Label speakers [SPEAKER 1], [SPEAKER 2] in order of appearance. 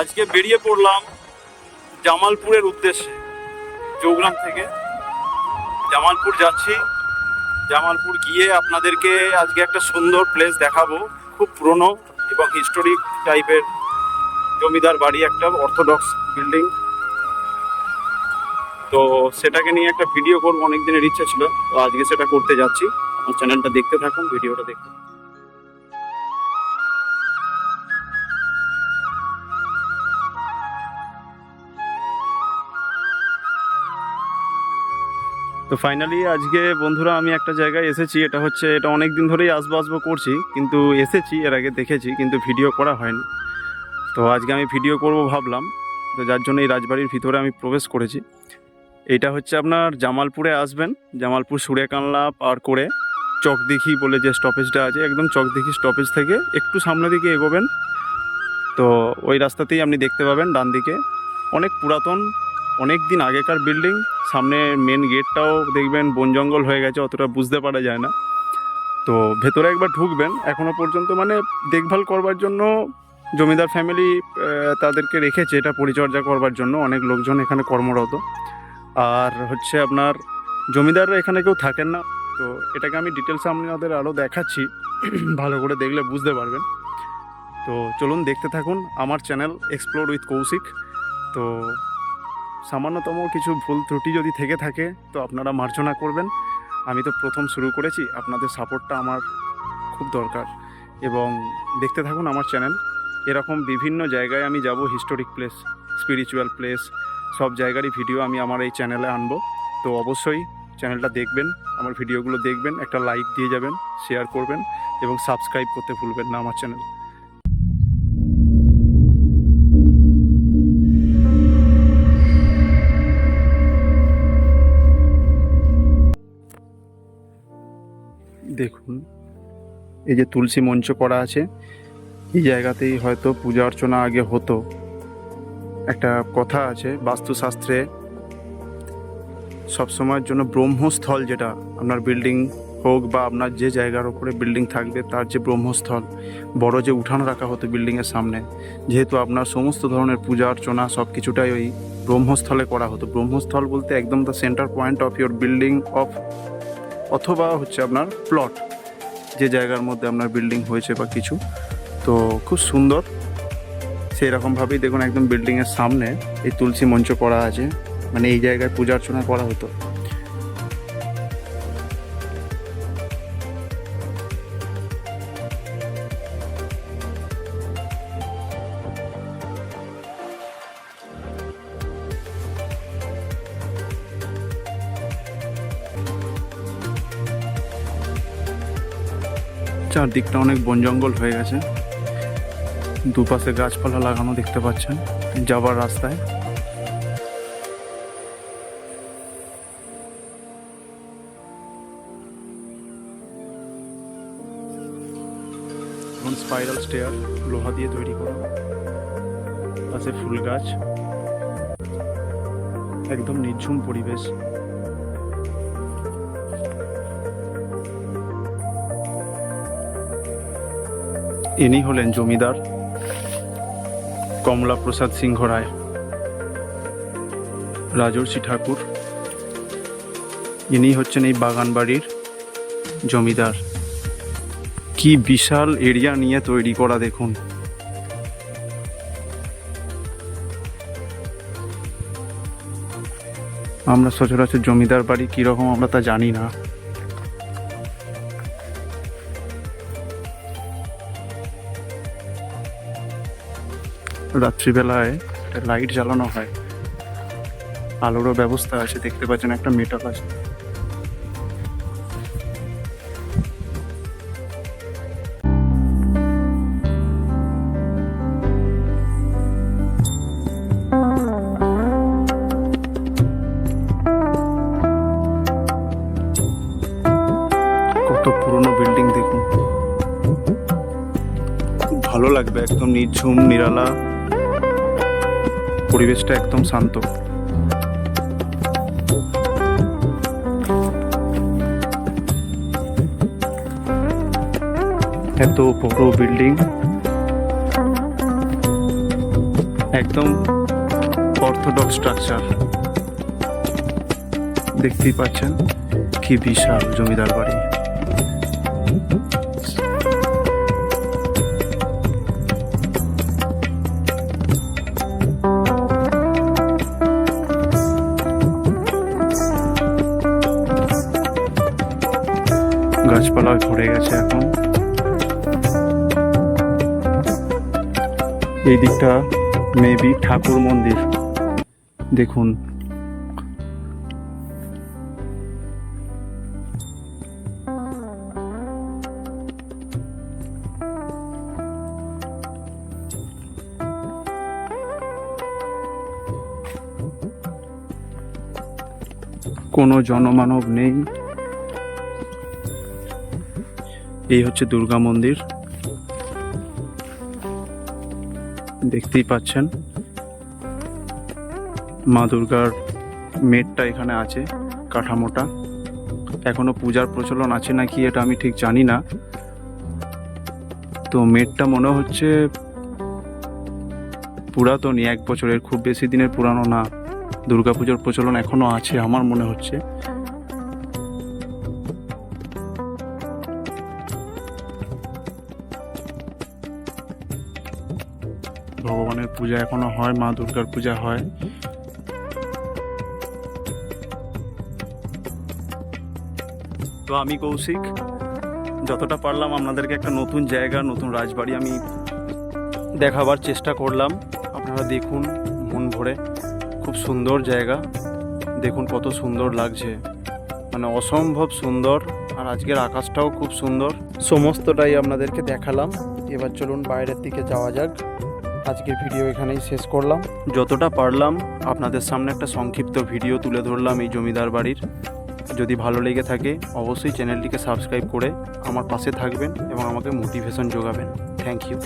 [SPEAKER 1] আজকে বেরিয়ে পড়লাম জামালপুরের উদ্দেশ্যে। চৌগ্রাম থেকে জামালপুর যাচ্ছি। জামালপুর গিয়ে আপনাদেরকে আজকে একটা সুন্দর প্লেস দেখাবো, খুব পুরনো এবং হিস্টোরিক টাইপের জমিদার বাড়ি, একটা অর্থোডক্স বিল্ডিং। তো সেটাকে নিয়ে একটা ভিডিও করবো, অনেক দিনের ইচ্ছা ছিল, তো আজকে সেটা করতে যাচ্ছি। আমার চ্যানেলটা দেখতে থাকুন, ভিডিওটা দেখতে। তো ফাইনালি আজকে বন্ধুরা আমি একটা জায়গায় এসেছি। এটা অনেক দিন ধরেই আসবো করছি, কিন্তু এসেছি, এর আগে দেখেছি, কিন্তু ভিডিও করা হয়নি। তো আজকে আমি ভিডিও করব ভাবলাম, তো যার জন্য এই রাজবাড়ির ভিতরে আমি প্রবেশ করেছি। এটা হচ্ছে আপনার জামালপুরে আসবেন, জামালপুর সুরেকানলা পার করে চকদিঘি বলে যে স্টপেজটা আছে, একদম চকদিঘি স্টপেজ থেকে একটু সামনের দিকে এগোবেন, তো ওই রাস্তাতেই আপনি দেখতে পাবেন ডান দিকে অনেক পুরাতন, অনেক দিন আগেকার বিল্ডিং। সামনে মেন গেটটাও দেখবেন বন জঙ্গল হয়ে গেছে, অতটা বুঝতে পারা যায় না। তো ভেতরে একবার ঢুকবেন, এখনও পর্যন্ত মানে দেখভাল করবার জন্য জমিদার ফ্যামিলি তাদেরকে রেখেছে, এটা পরিচর্যা করবার জন্য অনেক লোকজন এখানে কর্মরত। আর হচ্ছে আপনার জমিদাররা এখানে কেউ থাকেন না। তো এটাকে আমি ডিটেলসে আপনাদের আরও দেখাচ্ছি, ভালো করে দেখলে বুঝতে পারবেন। তো চলুন দেখতে থাকুন আমার চ্যানেল এক্সপ্লোর উইথ কৌশিক। তো সামান্যতম কিছু ভুল ত্রুটি যদি থেকে থাকে তো আপনারা মার্জনা করবেন। আমি তো প্রথম শুরু করেছি, আপনাদের সাপোর্টটা আমার খুব দরকার। এবং দেখতে থাকুন আমার চ্যানেল। এরকম বিভিন্ন জায়গায় আমি যাব, হিস্টোরিক প্লেস, স্পিরিচুয়াল প্লেস, সব জায়গারই ভিডিও আমি আমার এই চ্যানেলে আনবো। তো অবশ্যই চ্যানেলটা দেখবেন, আমার ভিডিওগুলো দেখবেন, একটা লাইক দিয়ে যাবেন, শেয়ার করবেন এবং সাবস্ক্রাইব করতে ভুলবেন না আমার চ্যানেল। দেখুন এই যে তুলসী মঞ্চ করা আছে, এই জায়গাতেই হয়তো পূজা অর্চনা আগে হতো। একটা কথা আছে বাস্তুশাস্ত্রে, সবসময়ের জন্য ব্রহ্মস্থল, যেটা আপনার বিল্ডিং হোক বা আপনার যে জায়গার ওপরে বিল্ডিং থাকবে তার যে ব্রহ্মস্থল, বড় যে উঠান রাখা হতো বিল্ডিংয়ের সামনে, যেহেতু আপনার সমস্ত ধরনের পূজা অর্চনা সব কিছুটাই ওই ব্রহ্মস্থলে করা হতো। ব্রহ্মস্থল বলতে একদম the centre point of your building of, অথবা হচ্ছে আপনার প্লট, যে জায়গার মধ্যে আপনার বিল্ডিং হয়েছে বা কিছু। তো খুব সুন্দর, সেই রকমভাবেই দেখুন একদম বিল্ডিংয়ের সামনে এই তুলসী মঞ্চ করা আছে, মানে এই জায়গায় পূজা অর্চনা করা হতো। চারদিকটা অনেক বন জঙ্গল হয়ে গেছে, দুপাশে গাছপালা লাগানো দেখতে পাচ্ছেন যাবার রাস্তায়। এখন স্পাইরাল স্টেয়ার লোহা দিয়ে তৈরি করা, পাশে ফুল গাছ, একদম নিঝুম পরিবেশ। ইনি হলেন জমিদার কমলা প্রসাদ সিংহ রায়, রাজর্ষি ঠাকুর। ইনি হচ্ছেন এই বাগান বাড়ির জমিদার। কি বিশাল এরিয়া নিয়ে তৈরি করা দেখুন। আমরা সচরাচর জমিদার বাড়ি কীরকম আমরা তা জানি না। রাত্রিবেলায় লাইট জ্বালানো হয়, আলোরও ব্যবস্থা আছে, দেখতে পাচ্ছেন একটা মেটাল আছে। কত পুরনো বিল্ডিং দেখুন, খুব ভালো লাগবে, একদম নিঝুম নিরালা পরিবেশটা, একদম শান্ত। এত বড় বিল্ডিং, একদম অর্থোডক্স স্ট্রাকচার। দেখতেই পাচ্ছেন কি বিশাল জমিদার বাড়ি। গাছপালা ভরে গেছে এখন। এই দিকটা মেবি ঠাকুর মন্দির, দেখুন। কোনো জনমানব নেই। এই হচ্ছে দুর্গা মন্দির, দেখতেই পাচ্ছেন। মা দুর্গার মেটটা এখানে আছে, কাঠামোটা। এখনো পূজার প্রচলন আছে নাকি এটা আমি ঠিক জানি না। তো মেটটা মনে হচ্ছে পুরাতনই, 1 বছরের, খুব বেশি দিনের পুরানো না। দুর্গাপুজোর প্রচলন এখনো আছে আমার মনে হচ্ছে। ভগবানের পূজা এখনো হয়, মা দুর্গার পূজা হয়। তো আমি কৌশিক, যতটা পারলাম আপনাদেরকে একটা নতুন জায়গা, নতুন রাজবাড়ি আমি দেখাবার চেষ্টা করলাম। আপনারা দেখুন মন ভরে, খুব সুন্দর জায়গা। দেখুন কত সুন্দর লাগছে, মানে অসম্ভব সুন্দর। আর আজকের আকাশটাও খুব সুন্দর। সমস্তটাই আপনাদেরকে দেখালাম। এবার চলুন বাইরের দিকে যাওয়া যাক। আজকের ভিডিও এখানেই শেষ করলাম। যতটা পারলাম আপনাদের সামনে একটা সংক্ষিপ্ত ভিডিও তুলে ধরলাম এই জমিদার বাড়ির। যদি ভালো লেগে থাকে অবশ্যই চ্যানেলটিকে সাবস্ক্রাইব করে আমার পাশে থাকবেন এবং আমাকে মোটিভেশন যোগাবেন। Thank you.